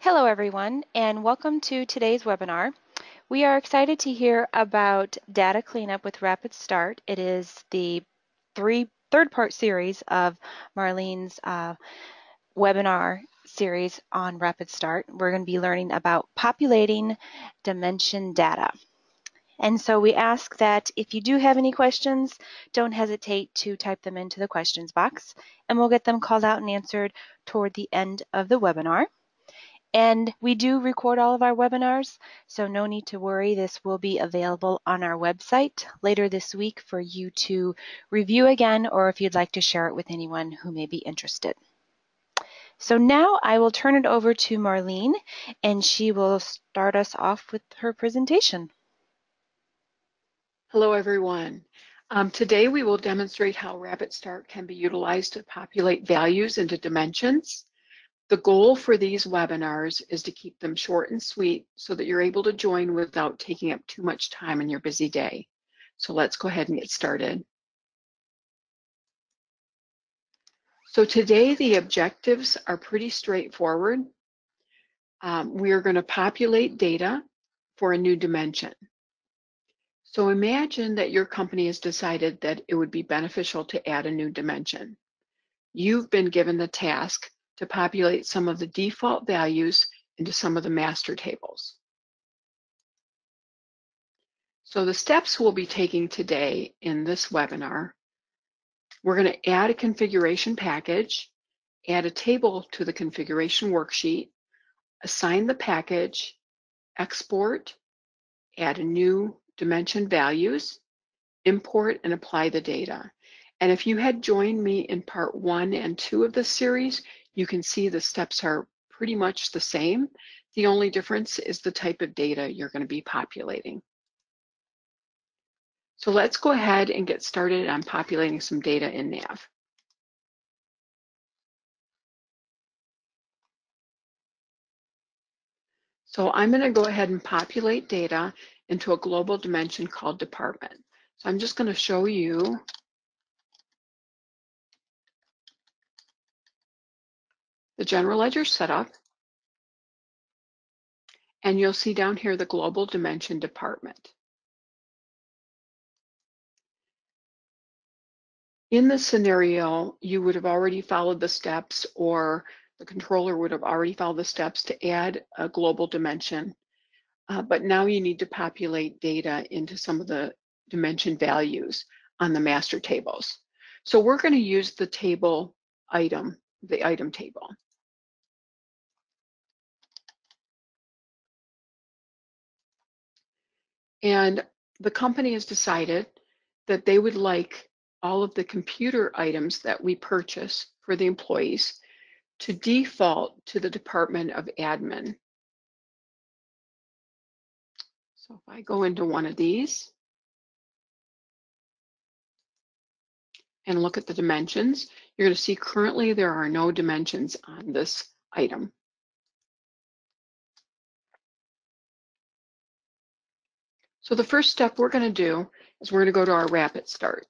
Hello everyone, and welcome to today's webinar. We are excited to hear about data cleanup with RapidStart. It is the third-part series of Marlene's webinar series on RapidStart. We're going to be learning about populating dimension data. And so we ask that if you do have any questions, don't hesitate to type them into the questions box, and we'll get them called out and answered toward the end of the webinar. And we do record all of our webinars, so no need to worry. This will be available on our website later this week for you to review again, or if you'd like to share it with anyone who may be interested. So now I will turn it over to Marlene, and she will start us off with her presentation. Hello, everyone. Today we will demonstrate how RapidStart can be utilized to populate values into dimensions. The goal for these webinars is to keep them short and sweet so that you're able to join without taking up too much time in your busy day. So let's go ahead and get started. So today the objectives are pretty straightforward. We are going to populate data for a new dimension. So imagine that your company has decided that it would be beneficial to add a new dimension. You've been given the task to populate some of the default values into some of the master tables. So the steps we'll be taking today in this webinar, we're going to add a configuration package, add a table to the configuration worksheet, assign the package, export, add a new dimension values, import and apply the data. And if you had joined me in part 1 and 2 of this series, you can see the steps are pretty much the same. The only difference is the type of data you're going to be populating. So let's go ahead and get started on populating some data in Nav. So I'm going to go ahead and populate data into a global dimension called department. So I'm just going to show you the general ledger setup. And you'll see down here the global dimension department. In this scenario, you would have already followed the steps, or the controller would have already followed the steps to add a global dimension. But now you need to populate data into some of the dimension values on the master tables. So we're going to use the table item, the item table. And the company has decided that they would like all of the computer items that we purchase for the employees to default to the Department of Admin. So if I go into one of these and look at the dimensions, you're going to see currently there are no dimensions on this item. So the first step we're going to do is we're going to go to our RapidStart.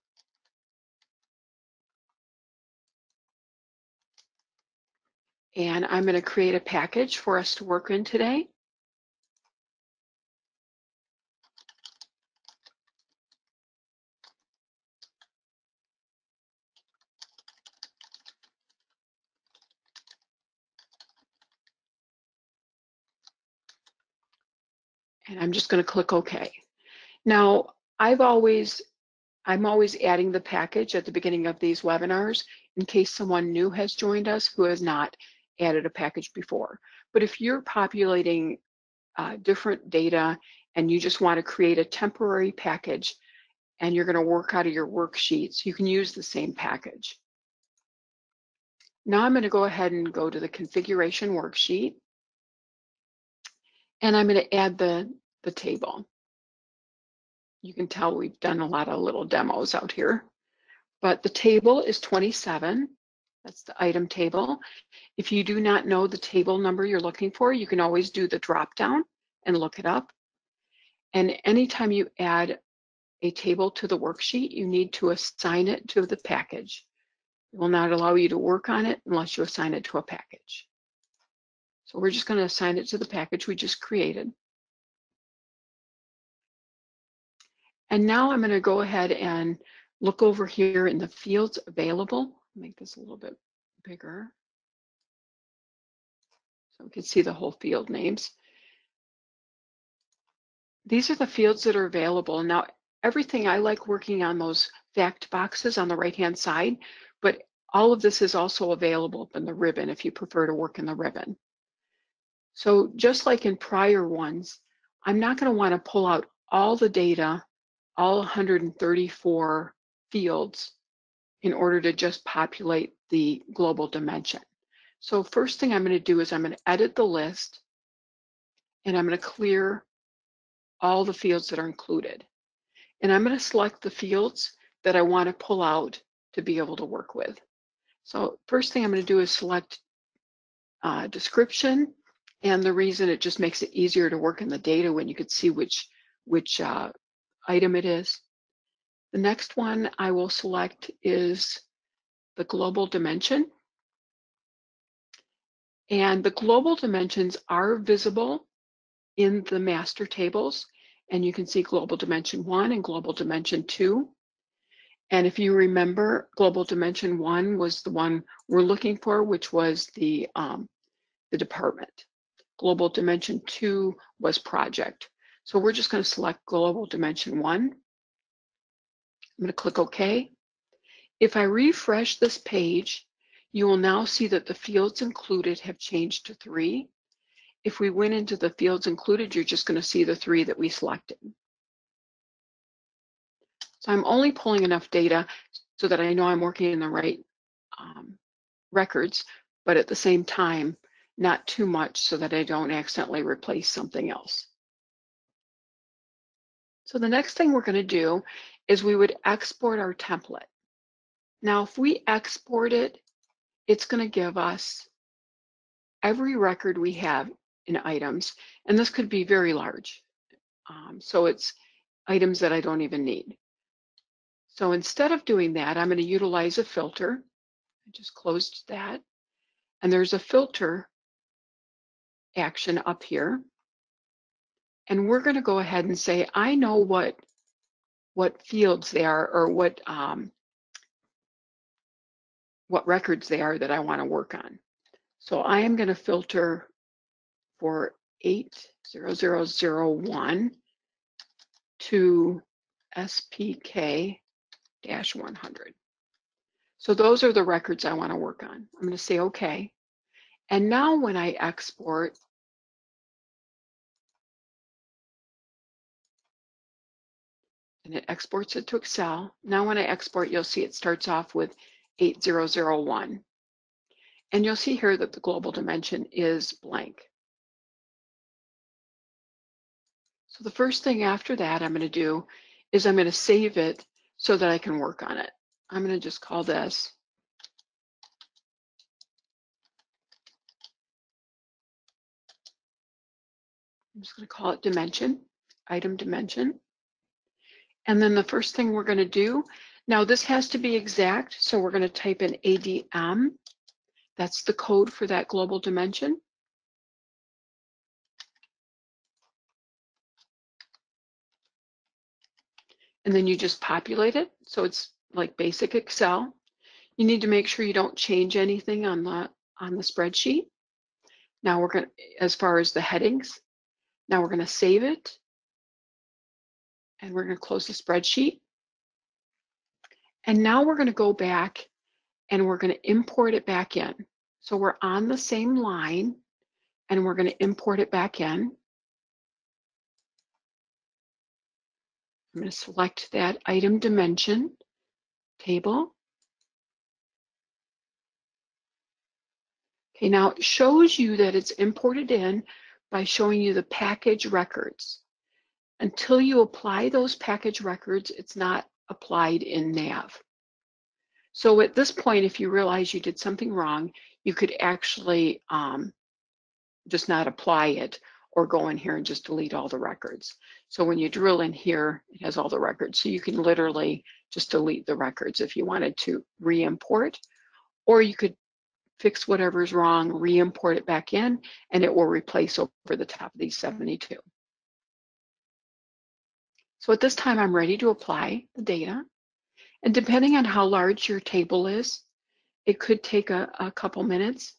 And I'm going to create a package for us to work in today. And I'm just going to click OK. Now, I'm always adding the package at the beginning of these webinars in case someone new has joined us who has not added a package before. But if you're populating different data and you just want to create a temporary package and you're going to work out of your worksheets, you can use the same package. Now I'm going to go ahead and go to the configuration worksheet, and I'm going to add the table. You can tell we've done a lot of little demos out here, but the table is 27. That's the item table. If you do not know the table number you're looking for, you can always do the drop down and look it up. And anytime you add a table to the worksheet, you need to assign it to the package. It will not allow you to work on it unless you assign it to a package. So we're just going to assign it to the package we just created. And now I'm going to go ahead and look over here in the fields available. Make this a little bit bigger so we can see the whole field names. These are the fields that are available. Now, everything, I like working on those fact boxes on the right-hand side, but all of this is also available in the ribbon if you prefer to work in the ribbon. So just like in prior ones, I'm not going to want to pull out all the data, all 134 fields, in order to just populate the global dimension. So first thing I'm going to do is I'm going to edit the list, and I'm going to clear all the fields that are included. And I'm going to select the fields that I want to pull out to be able to work with. So first thing I'm going to do is select description, and the reason, it just makes it easier to work in the data when you could see which item it is. The next one I will select is the global dimension. And the global dimensions are visible in the master tables, and you can see global dimension 1 and global dimension 2. And if you remember, global dimension 1 was the one we're looking for, which was the department. Global dimension 2 was project. So we're just going to select global dimension 1. I'm going to click OK. If I refresh this page, you will now see that the fields included have changed to 3. If we went into the fields included, you're just going to see the 3 that we selected. So I'm only pulling enough data so that I know I'm working in the right records, but at the same time, not too much so that I don't accidentally replace something else. So the next thing we're going to do is we would export our template. Now, if we export it, it's going to give us every record we have in items, and this could be very large. So it's items that I don't even need. So instead of doing that, I'm going to utilize a filter. I just closed that. And there's a filter action up here. And we're going to go ahead and say, I know what fields they are, or what records they are that I want to work on. So I am going to filter for 80001 to SPK-100. So those are the records I want to work on. I'm going to say OK. And now when I export, and it exports it to Excel. Now when I export, you'll see it starts off with 8001. And you'll see here that the global dimension is blank. So the first thing after that I'm going to do is I'm going to save it so that I can work on it. I'm going to just call this I'm just going to call it dimension, item dimension. And then the first thing we're going to do, now this has to be exact, so we're going to type in ADM. That's the code for that global dimension. And then you just populate it. So it's like basic Excel. You need to make sure you don't change anything on the spreadsheet. Now we're going to, as far as the headings, now we're going to save it. And we're going to close the spreadsheet. And now we're going to go back and we're going to import it back in. So we're on the same line and we're going to import it back in. I'm going to select that item dimension table. Okay, now it shows you that it's imported in by showing you the package records. Until you apply those package records, it's not applied in nav. So at this point, if you realize you did something wrong, you could actually just not apply it or go in here and just delete all the records. So when you drill in here, it has all the records. So you can literally just delete the records if you wanted to re-import, or you could fix whatever's wrong, re-import it back in, and it will replace over the top of these 72. So at this time, I'm ready to apply the data. And depending on how large your table is, it could take a couple minutes.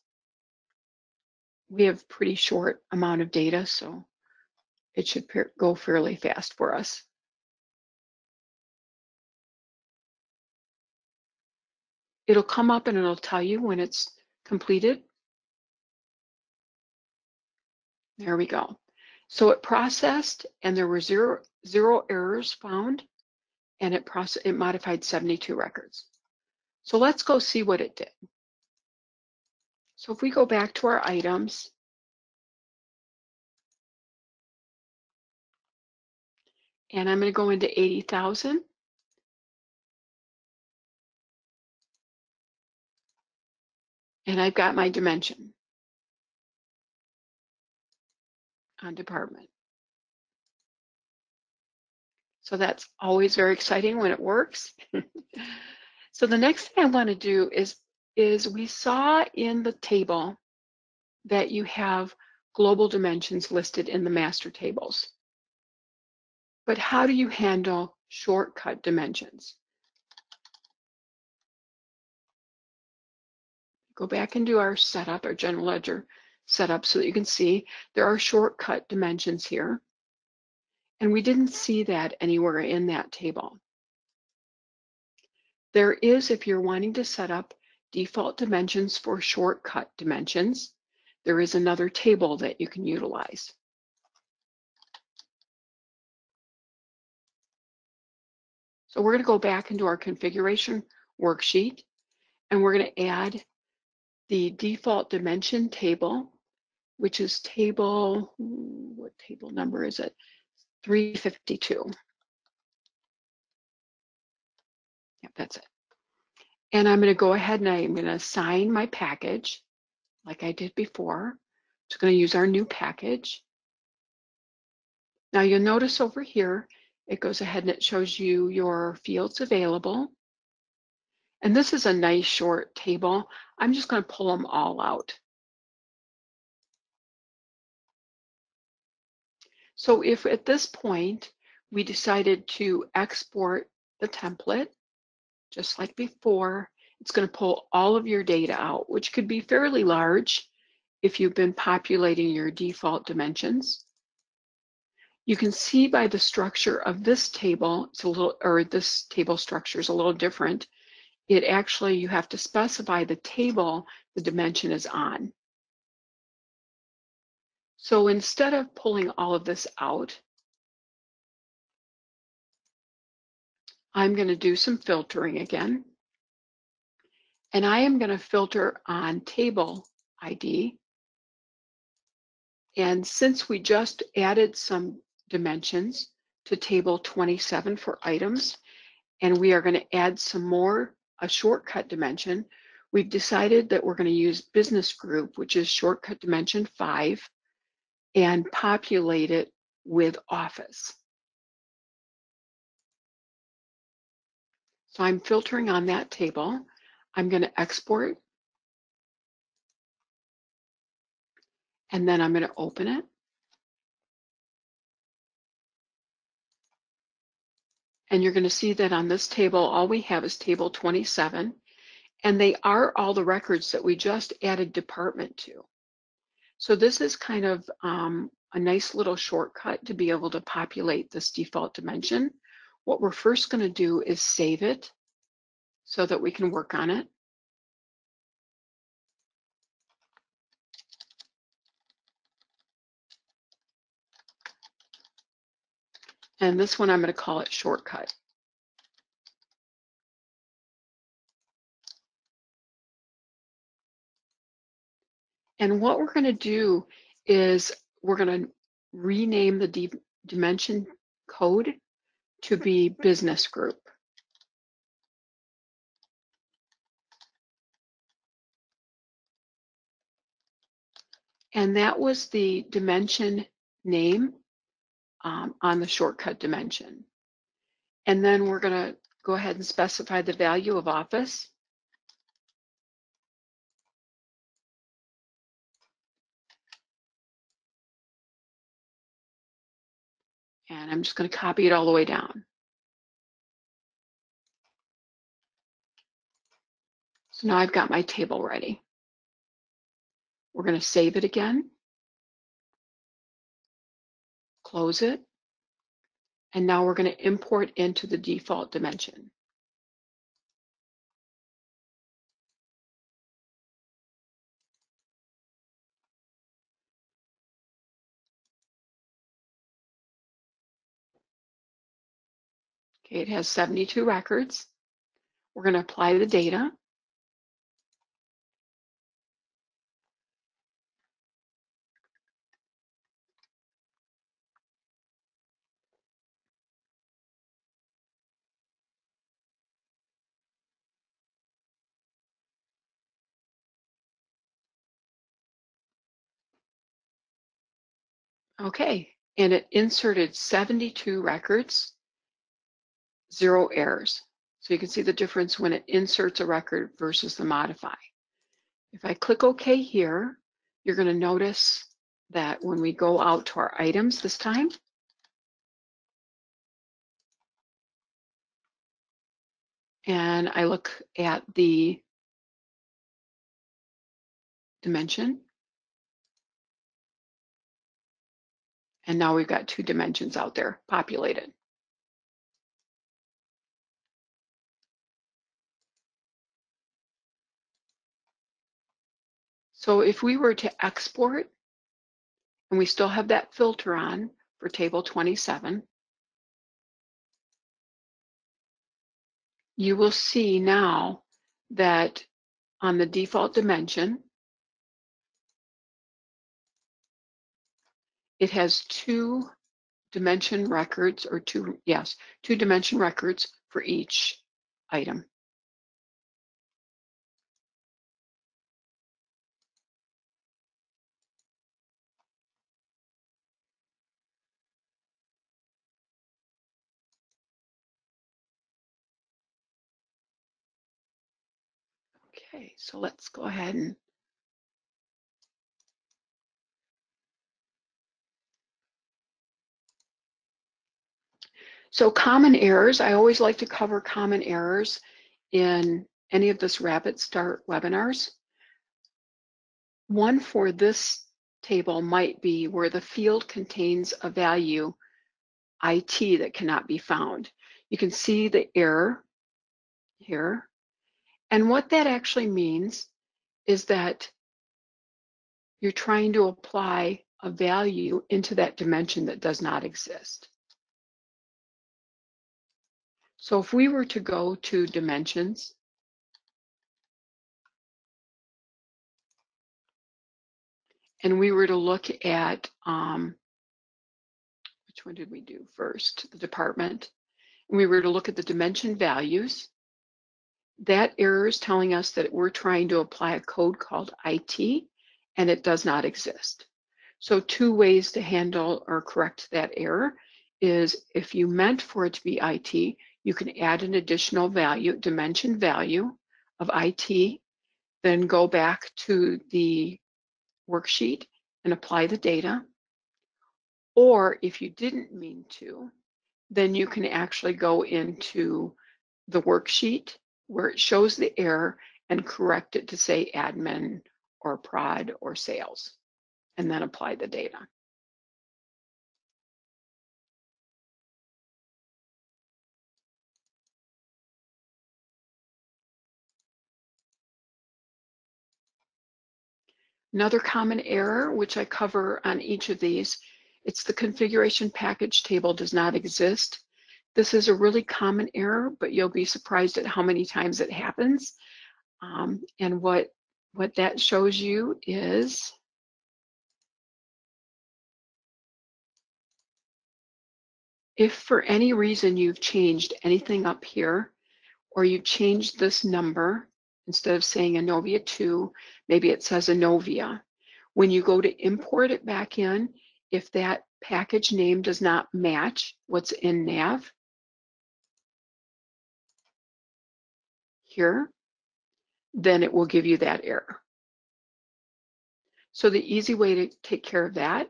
We have pretty short amount of data, so it should go fairly fast for us. It'll come up and it'll tell you when it's completed. There we go. So it processed and there were zero errors found, and it modified 72 records. So let's go see what it did. So if we go back to our items, and I'm going to go into 80,000. And I've got my dimension on department. So that's always very exciting when it works. So the next thing I want to do is we saw in the table that you have global dimensions listed in the master tables. But how do you handle shortcut dimensions? Go back and do our setup, our general ledger setup, so that you can see there are shortcut dimensions here. And we didn't see that anywhere in that table. There is, if you're wanting to set up default dimensions for shortcut dimensions, there is another table that you can utilize. So we're going to go back into our configuration worksheet, and we're going to add the default dimension table, which is table, what table number is it? 352. Yep, that's it. And I'm going to go ahead and I'm going to assign my package like I did before. Just going to use our new package. Now you'll notice over here, it goes ahead and it shows you your fields available. And this is a nice short table. I'm just going to pull them all out. So if at this point we decided to export the template, just like before, it's going to pull all of your data out, which could be fairly large if you've been populating your default dimensions. You can see by the structure of this table, this table structure is a little different. It actually, you have to specify the table the dimension is on. So instead of pulling all of this out, I'm going to do some filtering again. And I am going to filter on table ID. And since we just added some dimensions to table 27 for items, and we are going to add some more, a shortcut dimension, we've decided that we're going to use business group, which is shortcut dimension 5, and populate it with office. So I'm filtering on that table. I'm going to export, and then I'm going to open it. And you're going to see that on this table, all we have is table 27, and they are all the records that we just added department to. So this is kind of a nice little shortcut to be able to populate this default dimension. What we're first going to do is save it so that we can work on it. And this one, I'm going to call it shortcut. And what we're going to do is we're going to rename the dimension code to be business group. And that was the dimension name on the shortcut dimension. And then we're going to go ahead and specify the value of office. And I'm just going to copy it all the way down. So now I've got my table ready. We're going to save it again, close it, and now we're going to import into the default dimension. Okay, it has 72 records. We're going to apply the data. Okay, and it inserted 72 records, 0 errors. So you can see the difference when it inserts a record versus the modify. If I click OK here, you're going to notice that when we go out to our items this time, and I look at the dimension, and now we've got 2 dimensions out there populated. So if we were to export, and we still have that filter on for table 27, you will see now that on the default dimension, it has 2 dimension records, or 2 dimension records for each item. Okay, so let's go ahead and so common errors. I always like to cover common errors in any of this RapidStart webinars. One for this table might be where the field contains a value IT that cannot be found. You can see the error here. And what that actually means is that you're trying to apply a value into that dimension that does not exist. So if we were to go to dimensions, and we were to look at, which one did we do first? The department. And we were to look at the dimension values. That error is telling us that we're trying to apply a code called IT, and it does not exist. So 2 ways to handle or correct that error is, if you meant for it to be IT, you can add an additional value, dimension value of IT, then go back to the worksheet and apply the data. Or if you didn't mean to, then you can actually go into the worksheet where it shows the error and correct it to say admin or prod or sales, and then apply the data. Another common error, which I cover on each of these, it's the configuration package table does not exist. This is a really common error, but you'll be surprised at how many times it happens. And what that shows you is if for any reason you've changed anything up here, or you changed this number, instead of saying Innovia 2, maybe it says Innovia. When you go to import it back in, if that package name does not match what's in nav here, then it will give you that error. So the easy way to take care of that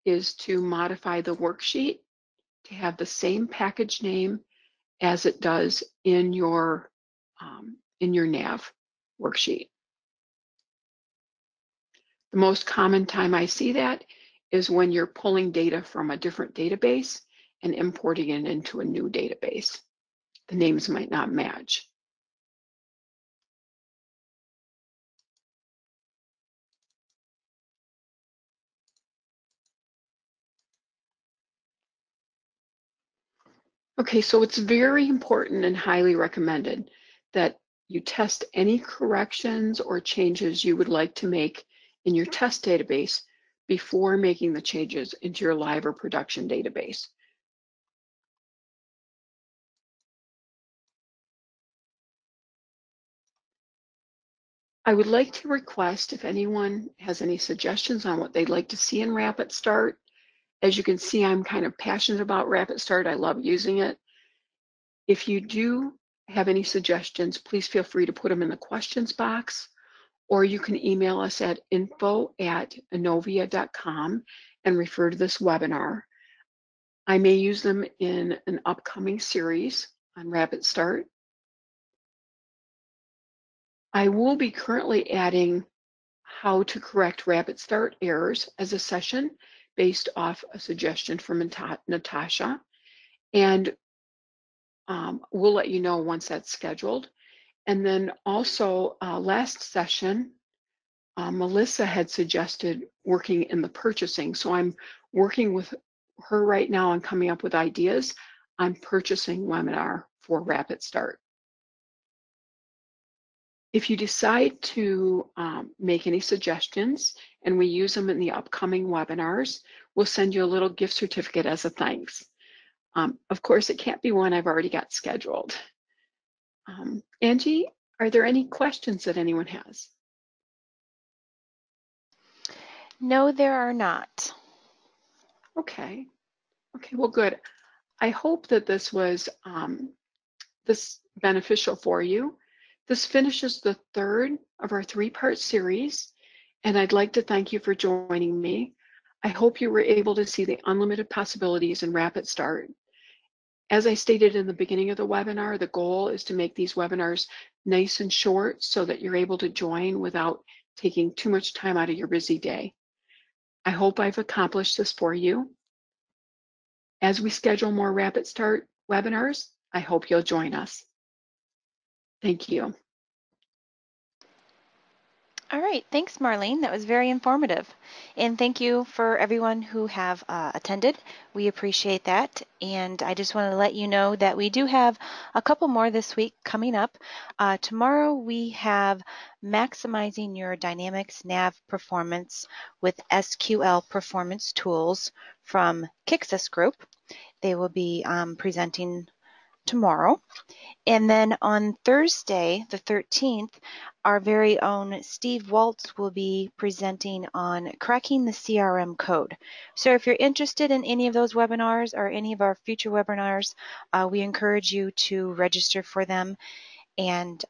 is to modify the worksheet to have the same package name as it does in your nav worksheet. The most common time I see that is when you're pulling data from a different database and importing it into a new database. The names might not match. Okay, so it's very important and highly recommended that you test any corrections or changes you would like to make in your test database before making the changes into your live or production database. I would like to request if anyone has any suggestions on what they'd like to see in RapidStart. As you can see, I'm kind of passionate about RapidStart. I love using it. If you do have any suggestions, please feel free to put them in the questions box, or you can email us at info@innovia.com and refer to this webinar. I may use them in an upcoming series on RapidStart. I will be currently adding how to correct RapidStart errors as a session based off a suggestion from Natasha. And we'll let you know once that's scheduled. And then also last session, Melissa had suggested working in the purchasing. So I'm working with her right now on coming up with ideas on purchasing webinar for RapidStart. If you decide to make any suggestions and we use them in the upcoming webinars, we'll send you a little gift certificate as a thanks. Of course, it can't be one I've already got scheduled. Angie, are there any questions that anyone has? No, there are not. Okay. Okay, well, good. I hope that this was beneficial for you. This finishes the third of our three-part series, and I'd like to thank you for joining me. I hope you were able to see the unlimited possibilities in RapidStart. As I stated in the beginning of the webinar, the goal is to make these webinars nice and short so that you're able to join without taking too much time out of your busy day. I hope I've accomplished this for you. As we schedule more RapidStart webinars, I hope you'll join us. Thank you. All right, thanks, Marlene. That was very informative. And thank you for everyone who have attended. We appreciate that. And I just want to let you know that we do have a couple more this week coming up. Tomorrow we have Maximizing Your Dynamics Nav Performance with SQL Performance Tools from Kixis Group. They will be presenting tomorrow. And then on Thursday, the 13th, our very own Steve Waltz will be presenting on cracking the CRM code. So if you're interested in any of those webinars or any of our future webinars, we encourage you to register for them and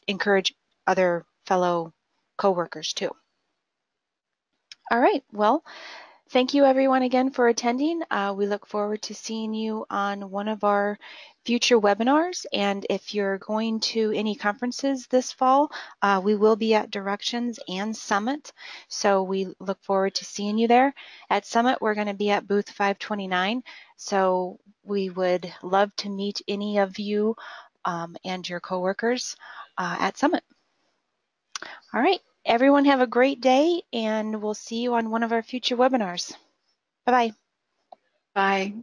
encourage other fellow coworkers too. All right, well, thank you everyone again for attending. We look forward to seeing you on one of our future webinars. And if you're going to any conferences this fall, we will be at Directions and Summit. So we look forward to seeing you there. At Summit, we're going to be at booth 529. So we would love to meet any of you and your coworkers at Summit. All right. Everyone have a great day, and we'll see you on one of our future webinars. Bye-bye. Bye.